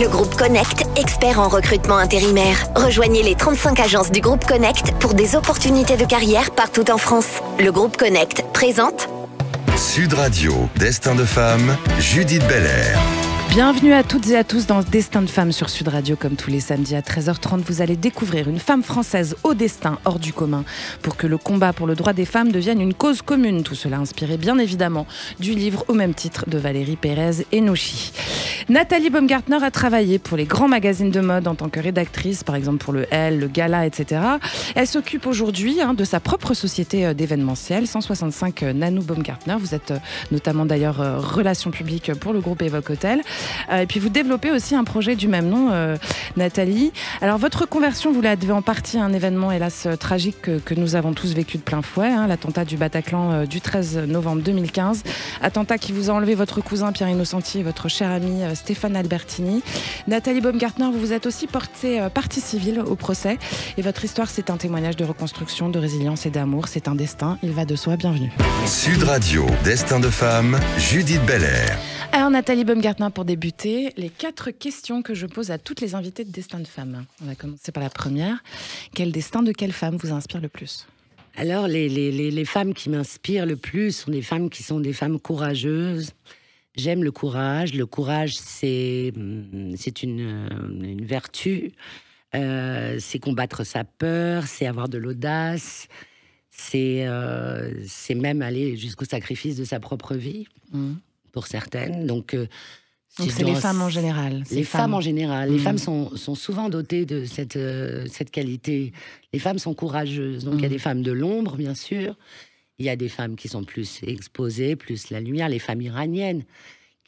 Le groupe Connect, expert en recrutement intérimaire. Rejoignez les 35 agences du groupe Connect pour des opportunités de carrière partout en France. Le groupe Connect présente Sud Radio, Destin de femme, Judith Belair. Bienvenue à toutes et à tous dans Destin de femme sur Sud Radio. Comme tous les samedis à 13h30, vous allez découvrir une femme française au destin hors du commun pour que le combat pour le droit des femmes devienne une cause commune. Tout cela inspiré bien évidemment du livre au même titre de Valérie Pérez Henouchi. Nathalie Baumgartner a travaillé pour les grands magazines de mode en tant que rédactrice, par exemple pour le Elle, le Gala, etc. Elle s'occupe aujourd'hui de sa propre société d'événementiel, 165 Nanou Baumgartner. Vous êtes notamment d'ailleurs relations publiques pour le groupe Evoque Hotel. Et puis vous développez aussi un projet du même nom, Nathalie. Alors votre conversion, vous la devez en partie à un événement hélas tragique que nous avons tous vécu de plein fouet, l'attentat du Bataclan du 13 novembre 2015. Attentat qui vous a enlevé votre cousin Pierre Innocenti et votre cher ami Stéphane Albertini. Nathalie Baumgartner, vous vous êtes aussi portée partie civile au procès. Et votre histoire, c'est un témoignage de reconstruction, de résilience et d'amour. C'est un destin, il va de soi. Bienvenue. Sud Radio, Destin de femme, Judith Belair. Alors Nathalie Baumgartner, pour débuter, les 4 questions que je pose à toutes les invitées de Destin de femme. On va commencer par la première. Quel destin de quelle femme vous inspire le plus ? Alors les femmes qui m'inspirent le plus sont des femmes qui sont des femmes courageuses. J'aime le courage. Le courage, c'est une vertu. C'est combattre sa peur, c'est avoir de l'audace. C'est même aller jusqu'au sacrifice de sa propre vie. Pour certaines. Donc c'est les femmes en général. Les femmes en général. Les femmes sont souvent dotées de cette qualité. Les femmes sont courageuses. Donc il y a des femmes de l'ombre, bien sûr. Il y a des femmes qui sont plus exposées, plus la lumière. Les femmes iraniennes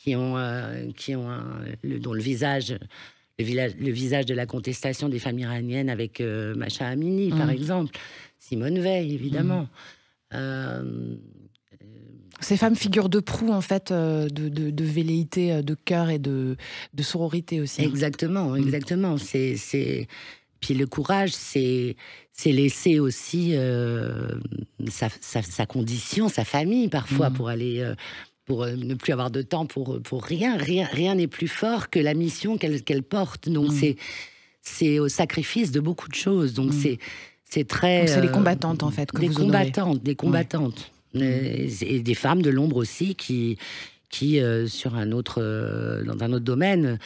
dont le visage de la contestation des femmes iraniennes avec Masha Amini, par exemple. Simone Veil, évidemment. Ces femmes figurent de proue, en fait, de velléité, de cœur et de sororité aussi. Exactement. Puis le courage, c'est laisser aussi sa condition, sa famille, parfois, pour aller... pour ne plus avoir de temps pour rien. Rien n'est plus fort que la mission qu'elle porte. Donc c'est au sacrifice de beaucoup de choses. Donc c'est très... Donc c'est les combattantes, en fait, que vous honorez. Des combattantes. Et des femmes de l'ombre aussi qui sur dans un autre domaine,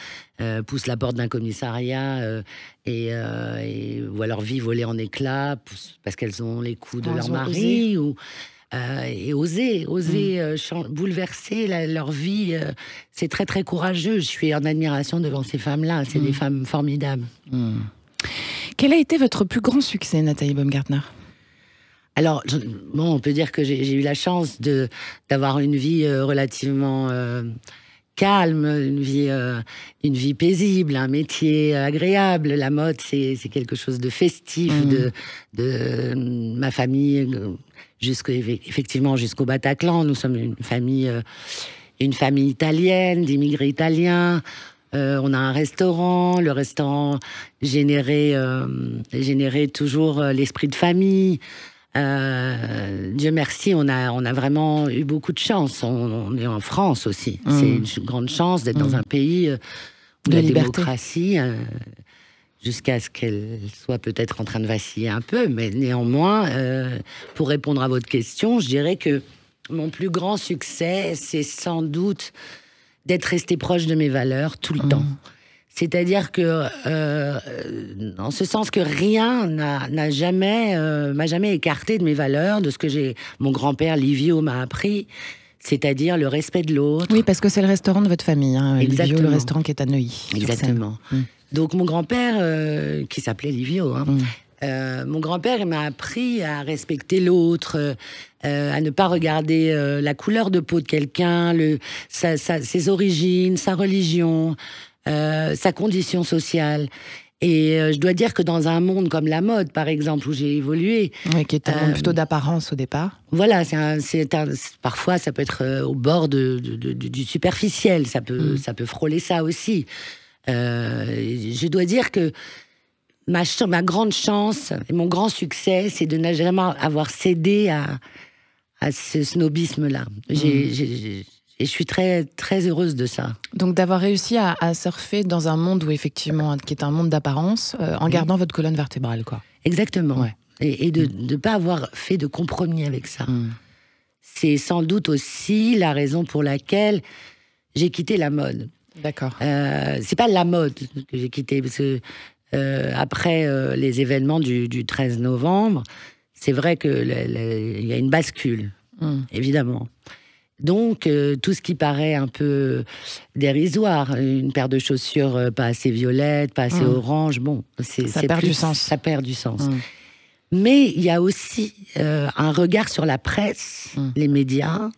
poussent la porte d'un commissariat ou alors vie volée en éclats parce qu'elles ont les coups de leur mari et oser bouleverser leur vie. C'est très très courageux. Je suis en admiration devant ces femmes-là. C'est des femmes formidables. Quel a été votre plus grand succès, Nathalie Baumgartner ? Alors, on peut dire que j'ai eu la chance d'avoir une vie relativement calme, une vie paisible, un métier agréable. La mode, c'est quelque chose de festif, de ma famille, effectivement jusqu'au Bataclan. Nous sommes une famille italienne, d'immigrés italiens. On a un restaurant. Le restaurant générait toujours l'esprit de famille. Dieu merci, on a vraiment eu beaucoup de chance. On est en France aussi. C'est une grande chance d'être dans un pays où la démocratie, jusqu'à ce qu'elle soit peut-être en train de vaciller un peu, mais néanmoins, pour répondre à votre question, je dirais que mon plus grand succès, c'est sans doute d'être resté proche de mes valeurs tout le temps. C'est-à-dire que, en ce sens que rien m'a jamais écarté de mes valeurs, de ce que mon grand-père Livio m'a appris, c'est-à-dire le respect de l'autre. Oui, parce que c'est le restaurant de votre famille, Livio, le restaurant qui est à Neuilly. Exactement. Donc mon grand-père, qui s'appelait Livio, mon grand-père, il m'a appris à respecter l'autre, à ne pas regarder la couleur de peau de quelqu'un, ses origines, sa religion, sa condition sociale. Et je dois dire que dans un monde comme la mode, par exemple, où j'ai évolué... Oui, qui est un monde plutôt d'apparence au départ. Voilà, parfois ça peut être au bord du superficiel, ça peut frôler ça aussi. Je dois dire que ma grande chance et mon grand succès, c'est de ne jamais avoir cédé à ce snobisme-là. je suis très, très heureuse de ça. Donc d'avoir réussi à surfer dans un monde où effectivement, qui est un monde d'apparence, en gardant votre colonne vertébrale, quoi. Exactement. Ouais. Et de ne pas avoir fait de compromis avec ça. C'est sans doute aussi la raison pour laquelle j'ai quitté la mode. D'accord. C'est pas la mode que j'ai quitté, parce que après les événements du 13 novembre, c'est vrai qu'il y a une bascule, évidemment. Donc, tout ce qui paraît un peu dérisoire, une paire de chaussures pas assez violettes, pas assez orange, bon, ça perd du sens. Ça perd du sens. Mais il y a aussi un regard sur la presse, les médias.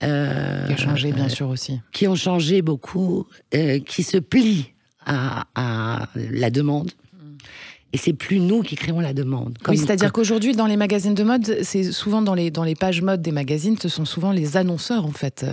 Qui a changé, bien sûr, aussi. Qui ont changé beaucoup, qui se plient à la demande. Et c'est plus nous qui créons la demande. Oui, c'est-à-dire qu'aujourd'hui, dans les magazines de mode, c'est souvent dans les pages mode des magazines, ce sont souvent les annonceurs, en fait.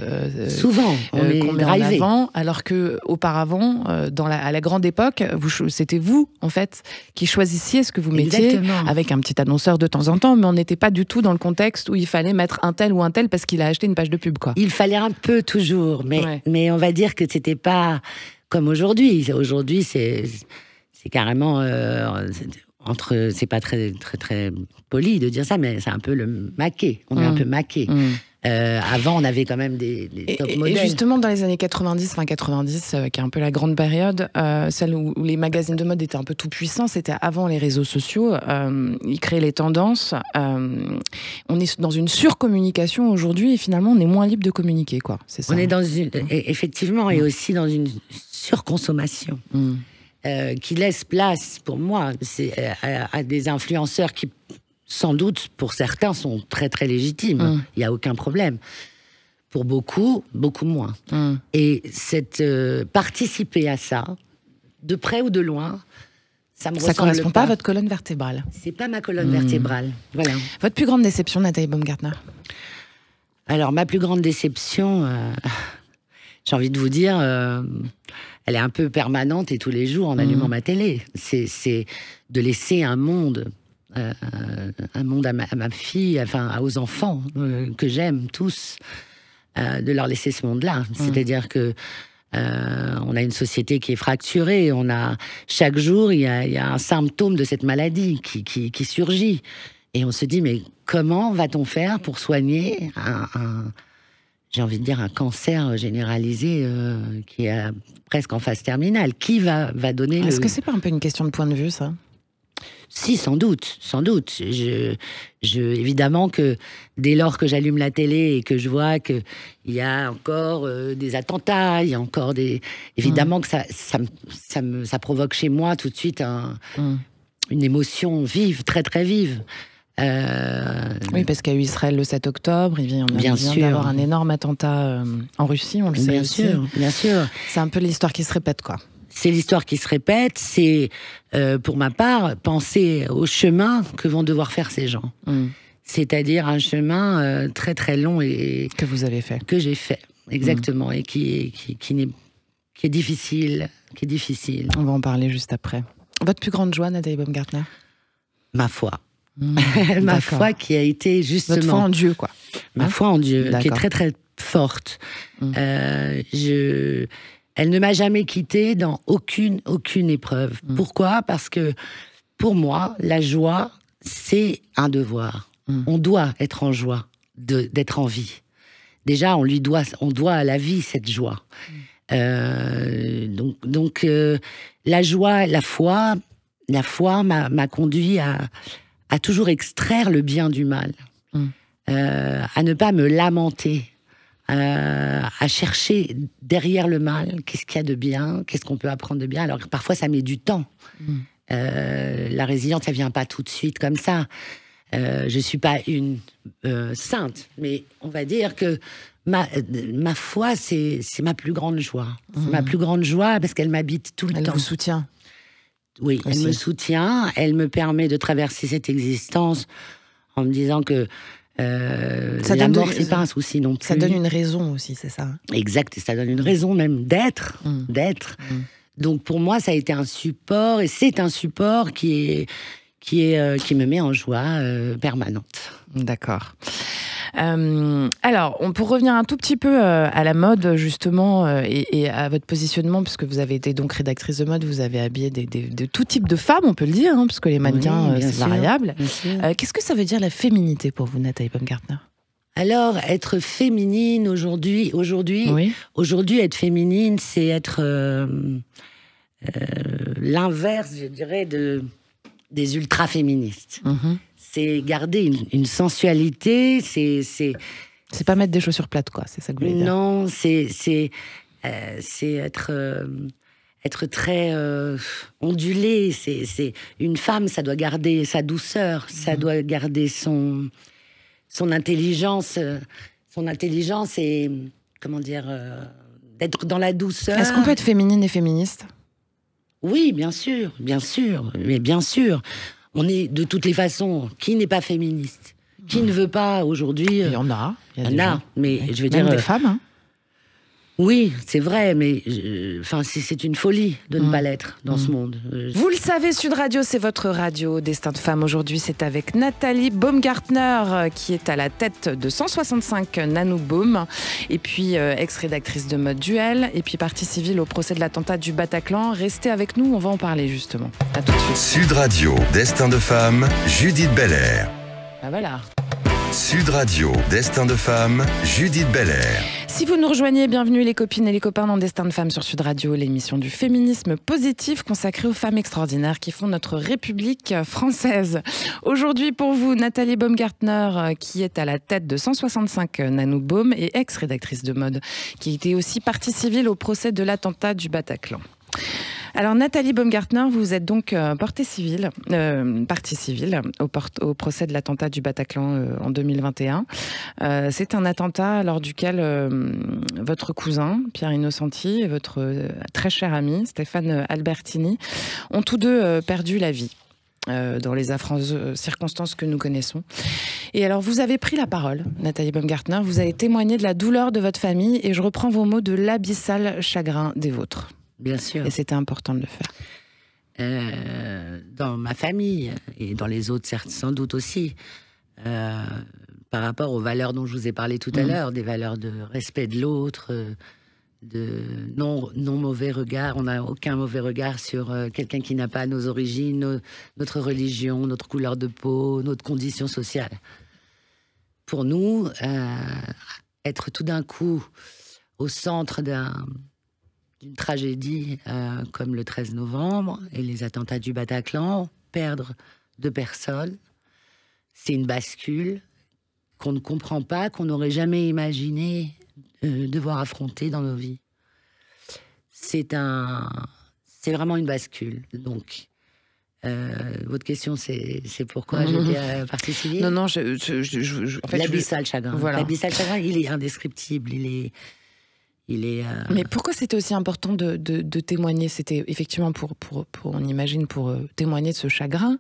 Souvent, on qu'on met en avant, alors qu'auparavant, à la grande époque, c'était vous, en fait, qui choisissiez ce que vous mettiez, avec un petit annonceur de temps en temps, mais on n'était pas du tout dans le contexte où il fallait mettre un tel ou un tel parce qu'il a acheté une page de pub, quoi. Il fallait un peu toujours, mais on va dire que c'était pas comme aujourd'hui. Aujourd'hui, c'est carrément c'est pas très très très poli de dire ça, mais c'est un peu le maquet. On est un peu maqué. Avant, on avait quand même des top modèles. Et justement, dans les années 90, fin 90, qui est un peu la grande période, celle où les magazines de mode étaient un peu tout puissants, c'était avant les réseaux sociaux. Ils créaient les tendances. On est dans une surcommunication aujourd'hui, et finalement, on est moins libre de communiquer, quoi. C'est ça. On est dans effectivement, et aussi dans une surconsommation. Qui laisse place, pour moi, à des influenceurs qui, sans doute, pour certains, sont très très légitimes. Il n'y a aucun problème. Pour beaucoup, beaucoup moins. Et participer à ça, de près ou de loin, ça me ressemble pas. Ça correspond pas à votre colonne vertébrale. C'est pas ma colonne vertébrale. Voilà. Votre plus grande déception, Nathalie Baumgartner? Alors, ma plus grande déception, j'ai envie de vous dire, elle est un peu permanente et tous les jours en allumant ma télé. C'est de laisser un monde à ma fille, enfin aux enfants que j'aime tous, de leur laisser ce monde-là. C'est-à-dire que on a une société qui est fracturée. Chaque jour, il y a un symptôme de cette maladie qui surgit. Et on se dit, mais comment va-t-on faire pour soigner j'ai envie de dire, un cancer généralisé qui est presque en phase terminale. Qui va donner Est-ce que c'est pas un peu une question de point de vue, ça? Si, sans doute, sans doute. Évidemment que dès lors que j'allume la télé et que je vois qu'il y a encore des attentats, il y a encore évidemment que ça provoque chez moi tout de suite une émotion vive, très très vive. Oui, parce qu'il y a eu Israël le 7 octobre, il vient d'avoir un énorme attentat en Russie, on le sait aussi. Bien sûr. C'est un peu l'histoire qui se répète, quoi. C'est l'histoire qui se répète, c'est, pour ma part, penser au chemin que vont devoir faire ces gens. C'est-à-dire un chemin très très long et que vous avez fait. Que j'ai fait, exactement, et qui est difficile, On va en parler juste après. Votre plus grande joie, Nathalie Baumgartner? Ma foi. Ma foi qui a été justement... Votre foi en Dieu, quoi. Ma foi en Dieu, qui est très très forte. Elle ne m'a jamais quittée dans aucune épreuve. Pourquoi? Parce que pour moi, la joie, c'est un devoir. On doit être en joie d'être en vie. Déjà, on doit à la vie cette joie. Donc la joie, la foi m'a conduit à toujours extraire le bien du mal, à ne pas me lamenter, à chercher derrière le mal, qu'est-ce qu'il y a de bien, qu'est-ce qu'on peut apprendre de bien. Alors parfois ça met du temps. La résilience, ça vient pas tout de suite comme ça. Je suis pas une sainte, mais on va dire que ma foi, c'est ma plus grande joie. C'est ma plus grande joie parce qu'elle m'habite tout le temps. Elle vous soutient. Oui, elle me soutient, elle me permet de traverser cette existence en me disant que la mort, c'est pas un souci non plus. Ça donne une raison aussi, c'est ça? Exact, ça donne une raison même d'être. Donc pour moi, ça a été un support, et c'est un support qui me met en joie permanente. D'accord. Alors, pour revenir un tout petit peu à la mode, justement, et à votre positionnement, puisque vous avez été donc rédactrice de mode, vous avez habillé de tout type de femmes, on peut le dire, hein, parce que les mannequins, c'est variable. Qu'est-ce que ça veut dire la féminité pour vous, Nathalie Baumgartner ? Alors, être féminine aujourd'hui, être féminine, c'est être l'inverse, je dirais, des ultra-féministes. C'est garder une sensualité, c'est pas mettre des chaussures plates, quoi, c'est ça que vous voulez dire. Non, c'est être très ondulé. C'est une femme, ça doit garder sa douceur, ça doit garder son intelligence, et comment dire, d'être dans la douceur. Est-ce qu'on peut être féminine et féministe ? Oui, bien sûr, mais bien sûr. On est de toutes les façons. Qui n'est pas féministe ? Qui ne veut pas aujourd'hui ? Il y en a. Il y en a, mais je veux même dire des femmes. Hein. Oui, c'est vrai, mais c'est une folie de ne pas l'être dans ce monde. Vous le savez, Sud Radio, c'est votre radio Destin de femme. Aujourd'hui, c'est avec Nathalie Baumgartner qui est à la tête de 165 Nanoboom, et puis ex-rédactrice de Mode Duel, et puis partie civile au procès de l'attentat du Bataclan. Restez avec nous, on va en parler justement. À tout de suite. Sud Radio, Destin de femme, Judith Belair. Ah voilà. Sud Radio, Destin de femme, Judith Belair. Si vous nous rejoignez, bienvenue les copines et les copains dans Destin de femme sur Sud Radio, l'émission du féminisme positif consacrée aux femmes extraordinaires qui font notre République française. Aujourd'hui pour vous, Nathalie Baumgartner, qui est à la tête de 165 Nanoboom et ex-rédactrice de mode, qui était aussi partie civile au procès de l'attentat du Bataclan. Alors Nathalie Baumgartner, vous êtes donc partie civile au procès de l'attentat du Bataclan en 2021. C'est un attentat lors duquel votre cousin, Pierre Innocenti, et votre très cher ami, Stéphane Albertini, ont tous deux perdu la vie. Dans les affreuses circonstances que nous connaissons. Et alors, vous avez pris la parole, Nathalie Baumgartner, vous avez témoigné de la douleur de votre famille, et je reprends vos mots, de l'abyssal chagrin des vôtres. Bien sûr. Et c'était important de le faire. Dans ma famille, et dans les autres, sans doute aussi, par rapport aux valeurs dont je vous ai parlé tout à l'heure, des valeurs de respect de l'autre, de non mauvais regard. On n'a aucun mauvais regard sur quelqu'un qui n'a pas nos origines, notre religion, notre couleur de peau, notre condition sociale. Pour nous, être tout d'un coup au centre d'une tragédie comme le 13 novembre et les attentats du Bataclan, perdre 2 personnes, c'est une bascule qu'on ne comprend pas, qu'on n'aurait jamais imaginé devoir affronter dans nos vies. C'est vraiment une bascule. Donc, votre question, c'est pourquoi j'étais partie civile ? Non, en fait, l'abyssal chagrin. Voilà. L'abyssal chagrin, il est indescriptible. Mais pourquoi c'était aussi important de témoigner ? C'était effectivement on imagine, pour témoigner de ce chagrin,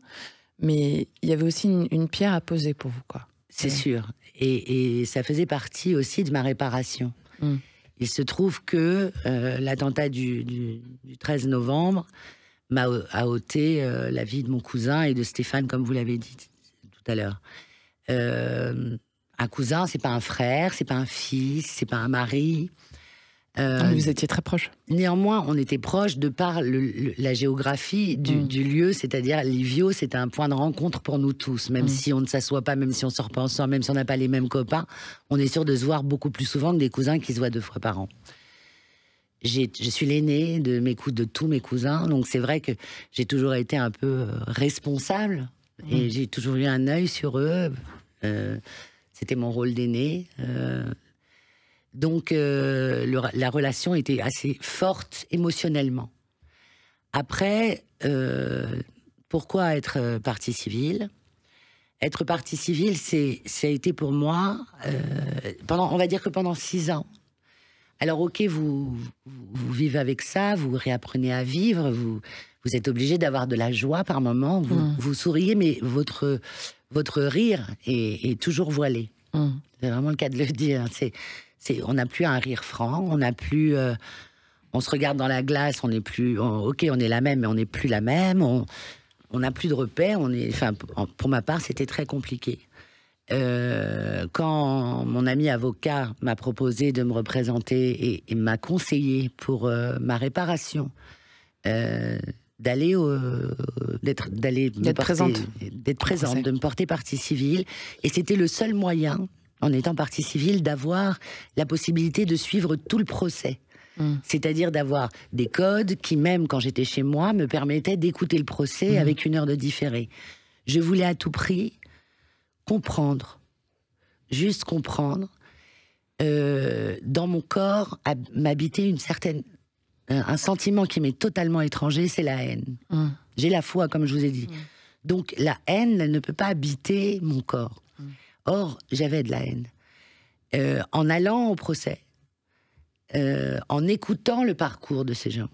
mais il y avait aussi une pierre à poser pour vous, quoi. C'est sûr. Et ça faisait partie aussi de ma réparation. Il se trouve que l'attentat du 13 novembre a ôté la vie de mon cousin et de Stéphane, comme vous l'avez dit tout à l'heure. Un cousin, c'est pas un frère, c'est pas un fils, c'est pas un mari. Vous étiez très proches. Néanmoins, on était proches de par la géographie du lieu, c'est-à-dire Livio, c'était un point de rencontre pour nous tous. Même si on ne s'assoit pas, même si on sort pas ensemble, même si on n'a pas les mêmes copains, on est sûr de se voir beaucoup plus souvent que des cousins qui se voient 2 fois par an. Je suis l'aînée de tous mes cousins, donc c'est vrai que j'ai toujours été un peu responsable et j'ai toujours eu un œil sur eux. C'était mon rôle d'aînée. Donc, la relation était assez forte émotionnellement. Après, pourquoi être partie civile ? Être partie civile, ça a été pour moi, on va dire que pendant 6 ans. Alors, ok, vous vivez avec ça, vous réapprenez à vivre, vous êtes obligé d'avoir de la joie par moment, vous souriez, mais votre rire est toujours voilé. C'est vraiment le cas de le dire. On n'a plus un rire franc, on n'a plus... on se regarde dans la glace, on n'est plus... ok, on est la même, mais on n'est plus la même. On n'a plus de repères. Pour ma part, c'était très compliqué. Quand mon ami avocat m'a proposé de me représenter et m'a conseillé pour ma réparation, d'être présente, de me porter partie civile, et c'était le seul moyen, en étant partie civile, d'avoir la possibilité de suivre tout le procès. C'est-à-dire d'avoir des codes qui, même quand j'étais chez moi, me permettaient d'écouter le procès avec 1 heure de différé. Je voulais à tout prix comprendre, juste comprendre. Dans mon corps m'habitait un sentiment qui m'est totalement étranger, c'est la haine. J'ai la foi, comme je vous ai dit. Donc la haine, elle ne peut pas habiter mon corps. Or, j'avais de la haine. En allant au procès, en écoutant le parcours de ces gens,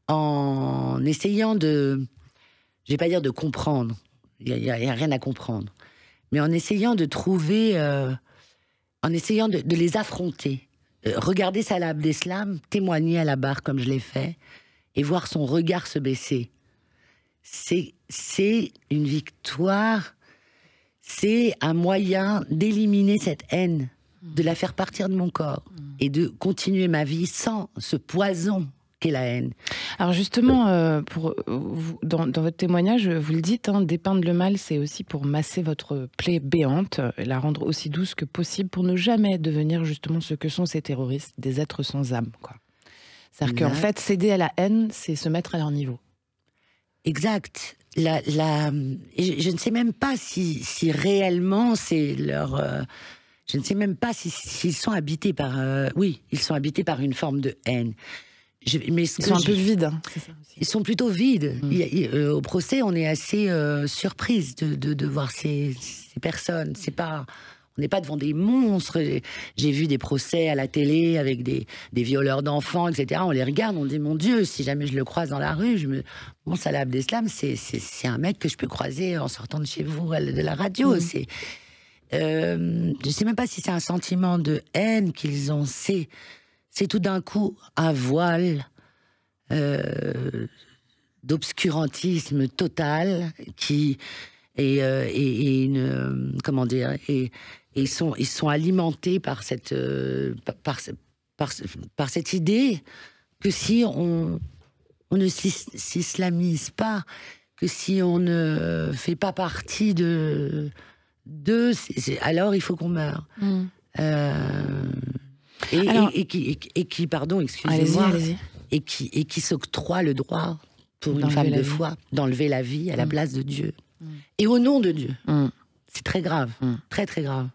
en essayant je vais pas dire de comprendre, il y a rien à comprendre, mais en essayant de trouver, en essayant de les affronter, regarder Salah Abdeslam témoigner à la barre comme je l'ai fait, et voir son regard se baisser. C'est une victoire, c'est un moyen d'éliminer cette haine, de la faire partir de mon corps et de continuer ma vie sans ce poison qu'est la haine. Alors justement, dans votre témoignage, vous le dites, dépeindre le mal, c'est aussi pour masser votre plaie béante, la rendre aussi douce que possible, pour ne jamais devenir justement ce que sont ces terroristes, des êtres sans âme, quoi. C'est-à-dire qu'en fait, céder à la haine, c'est se mettre à leur niveau. Exact. Je ne sais même pas si réellement c'est leur... je ne sais même pas s'ils sont habités par... oui, ils sont habités par une forme de haine. Mais ils sont un peu vides. C'est ça aussi. Ils sont plutôt vides. Au procès, on est assez surprise de voir ces personnes. On n'est pas devant des monstres. J'ai vu des procès à la télé avec des violeurs d'enfants, etc. On les regarde, on dit, mon Dieu, si jamais je le croise dans la rue, bon, Salah Abdeslam, c'est un mec que je peux croiser en sortant de chez vous, de la radio. Je ne sais même pas si c'est un sentiment de haine qu'ils ont. C'est tout d'un coup un voile d'obscurantisme total qui et une comment dire, et ils sont alimentés par cette idée que si on ne s'islamise pas, que si on ne fait pas partie alors il faut qu'on meure. Pardon, excusez-moi, allez-y. et qui s'octroie le droit pour une femme de foi d'enlever la vie à la place de Dieu et au nom de Dieu. C'est très grave, très très grave.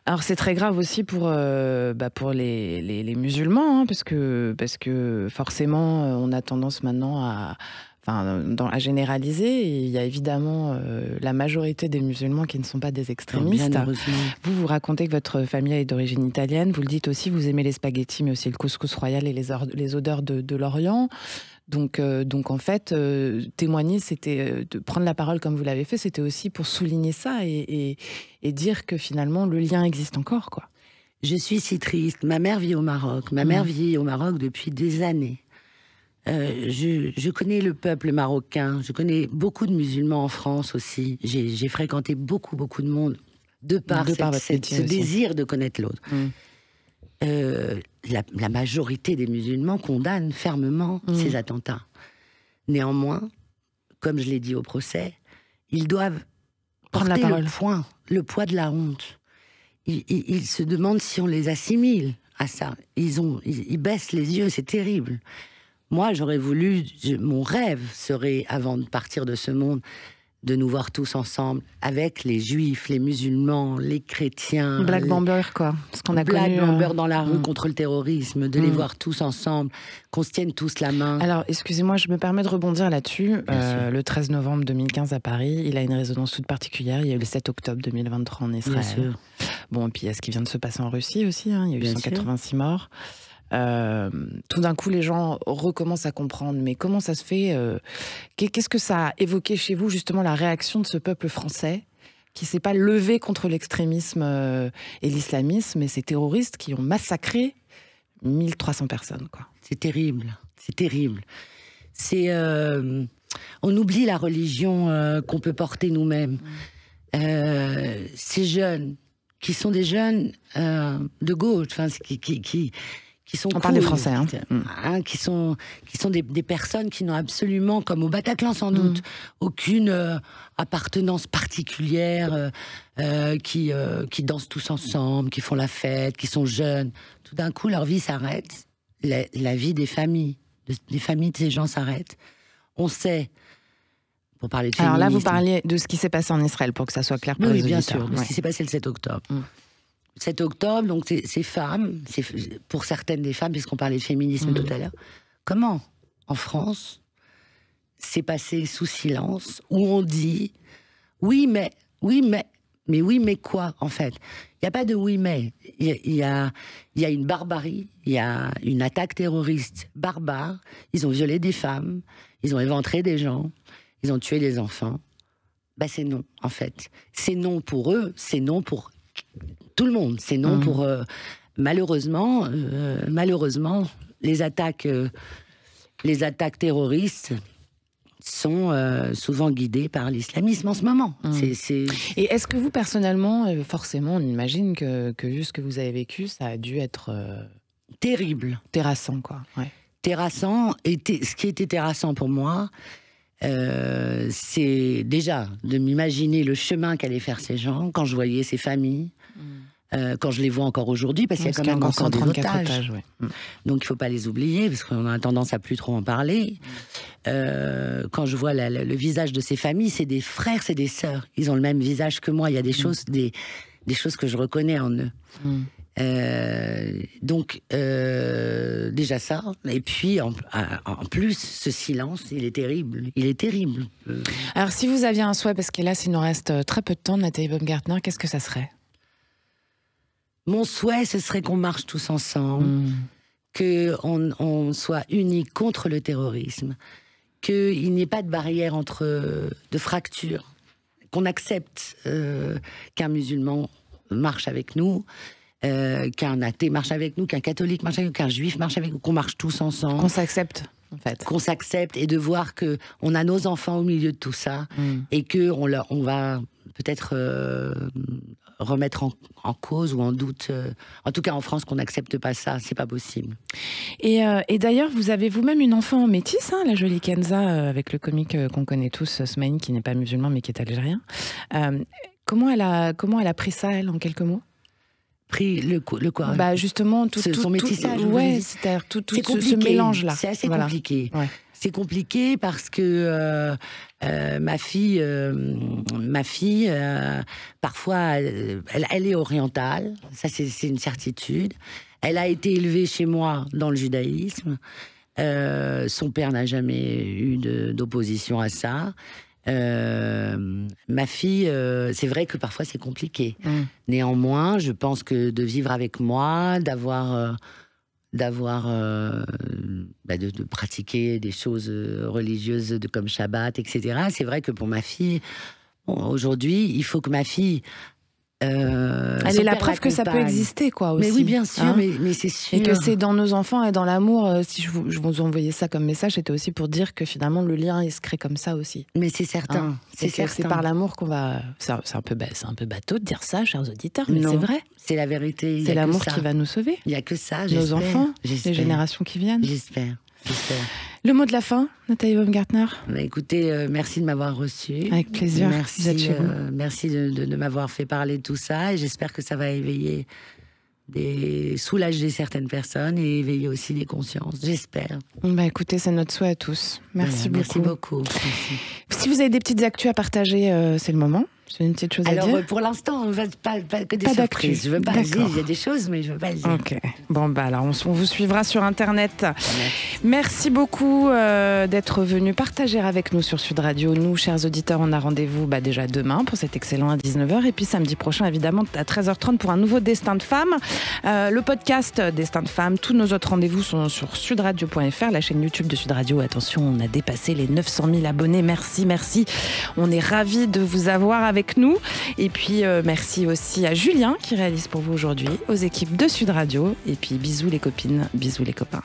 Alors c'est très grave aussi pour les musulmans, parce que forcément on a tendance maintenant à généraliser. Et il y a évidemment la majorité des musulmans qui ne sont pas des extrémistes. Vous racontez que votre famille est d'origine italienne. Vous le dites aussi, vous aimez les spaghettis, mais aussi le couscous royal et les odeurs de l'Orient. Donc en fait, témoigner, c'était de prendre la parole comme vous l'avez fait, c'était aussi pour souligner ça et dire que finalement le lien existe encore, quoi. Je suis si triste. Ma mère vit au Maroc. Ma mère vit au Maroc depuis des années. Je connais le peuple marocain. Je connais beaucoup de musulmans en France aussi. J'ai fréquenté beaucoup de monde de par ce désir de connaître l'autre. La majorité des musulmans condamnent fermement ces attentats. Néanmoins, comme je l'ai dit au procès, ils doivent porter le poids de la honte. Ils se demandent si on les assimile à ça. Ils baissent les yeux, c'est terrible. Moi, j'aurais voulu... mon rêve serait, avant de partir de ce monde, de nous voir tous ensemble, avec les juifs, les musulmans, les chrétiens. Black Bomber, quoi. Ce qu'on a Black connu, Bomber dans la rue contre le terrorisme, de les voir tous ensemble, qu'on se tienne tous la main. Alors, excusez-moi, je me permets de rebondir là-dessus. Le 13 novembre 2015 à Paris, il a une résonance toute particulière. Il y a eu le 7 octobre 2023 en Israël. Bien sûr. Bon, et puis il y a ce qui vient de se passer en Russie aussi. Il y a eu 186 morts. Tout d'un coup, les gens recommencent à comprendre. Mais comment ça se fait qu'est-ce que ça a évoqué chez vous, justement, la réaction de ce peuple français qui s'est pas levé contre l'extrémisme et l'islamisme, et ces terroristes qui ont massacré 1300 personnes, quoi. C'est terrible, c'est terrible. On oublie la religion qu'on peut porter nous-mêmes. ces jeunes, qui sont des jeunes de gauche, enfin, qui sont on parle des Français, qui sont des personnes qui n'ont absolument, comme au Bataclan sans doute, aucune appartenance particulière, qui dansent tous ensemble, qui font la fête, qui sont jeunes. Tout d'un coup, leur vie s'arrête, la vie des familles de ces gens s'arrête. On sait, pour parler de féminisme... Alors là, vous parliez de ce qui s'est passé en Israël, pour que ça soit clair pour les auditeurs. Oui, bien sûr, de ce qui s'est passé le 7 octobre. 7 octobre, donc ces femmes, pour certaines des femmes, puisqu'on parlait de féminisme tout à l'heure, comment, en France, c'est passé sous silence, où on dit oui mais quoi, en fait? Il n'y a pas de oui mais. Il y a une barbarie, il y a une attaque terroriste barbare. Ils ont violé des femmes, ils ont éventré des gens, ils ont tué des enfants. Bah c'est non, en fait. C'est non pour eux, c'est non pour tout le monde. C'est non pour... malheureusement, les attaques terroristes sont souvent guidées par l'islamisme en ce moment. Et est-ce que vous, personnellement, forcément, on imagine que juste ce que vous avez vécu, ça a dû être... terrible. Terrassant, quoi. Ouais. Terrassant. Et ce qui était terrassant pour moi, c'est déjà de m'imaginer le chemin qu'allaient faire ces gens, quand je voyais ces familles, quand je les vois encore aujourd'hui, parce qu'il y a quand même encore des otages. Donc il ne faut pas les oublier, parce qu'on a tendance à plus trop en parler. Quand je vois le visage de ces familles, c'est des frères, c'est des sœurs. Ils ont le même visage que moi. Il y a des choses, des choses que je reconnais en eux. Donc déjà ça, et puis en plus ce silence, il est terrible. Alors si vous aviez un souhait, parce qu'hélas il nous reste très peu de temps, Nathalie Baumgartner, qu'est-ce que ça serait? Mon souhait, ce serait qu'on marche tous ensemble, qu'on soit unis contre le terrorisme, qu'il n'y ait pas de barrière de fracture, qu'on accepte qu'un musulman marche avec nous, qu'un athée marche avec nous, qu'un catholique marche avec nous, qu'un juif marche avec nous, qu'on marche tous ensemble. Qu'on s'accepte, en fait. Qu'on s'accepte, et de voir qu'on a nos enfants au milieu de tout ça, et qu'on va peut-être remettre en cause ou en doute, en tout cas en France, qu'on n'accepte pas ça, c'est pas possible. Et d'ailleurs, vous avez vous-même une enfant métisse, la jolie Kenza, avec le comique qu'on connaît tous, Smaïn, qui n'est pas musulman mais qui est algérien. Comment elle a pris ça, elle, en quelques mots? Pris le quoi? Bah justement, son métissage. Ouais, c'est-à-dire tout ce mélange-là. C'est assez compliqué. Ouais. C'est compliqué parce que ma fille, parfois, elle est orientale. Ça, c'est une certitude. Elle a été élevée chez moi dans le judaïsme. Son père n'a jamais eu d'opposition à ça. Ma fille, c'est vrai que parfois c'est compliqué. Néanmoins, je pense que de vivre avec moi, de pratiquer des choses religieuses comme Shabbat, etc. C'est vrai que pour ma fille, aujourd'hui, il faut que ma fille... elle est la preuve que ça peut exister, quoi, aussi. Mais oui, bien sûr, mais c'est sûr. Et que c'est dans nos enfants et dans l'amour. Si je vous envoyais ça comme message, c'était aussi pour dire que finalement, le lien, il se crée comme ça aussi. Mais c'est certain. C'est par l'amour qu'on va... C'est un peu bateau de dire ça, chers auditeurs, mais c'est vrai. C'est la vérité. C'est l'amour qui va nous sauver. Il n'y a que ça, j'espère. Nos enfants, les générations qui viennent. J'espère. Le mot de la fin, Nathalie Baumgartner. Écoutez, merci de m'avoir reçue. Avec plaisir. Merci de m'avoir fait parler de tout ça, et j'espère que ça va soulager certaines personnes et éveiller aussi des consciences. J'espère. Écoutez, c'est notre souhait à tous. Merci beaucoup. Merci beaucoup. Merci. Si vous avez des petites actus à partager, c'est le moment. C'est une petite chose à dire. Alors, pour l'instant, on ne va pas que des surprises. Je veux pas dire, il y a des choses, mais je veux pas le dire. Ok. Bon, alors, on vous suivra sur Internet. Merci beaucoup d'être venu partager avec nous sur Sud Radio. Nous, chers auditeurs, on a rendez-vous déjà demain pour cet excellent à 19h. Et puis samedi prochain, évidemment, à 13h30 pour un nouveau Destin de Femme. Le podcast Destin de Femme, tous nos autres rendez-vous sont sur sudradio.fr, la chaîne YouTube de Sud Radio. Attention, on a dépassé les 900 000 abonnés. Merci. On est ravis de vous avoir avec nous. Et puis, merci aussi à Julien qui réalise pour vous aujourd'hui, aux équipes de Sud Radio. Et puis, bisous les copines, bisous les copains.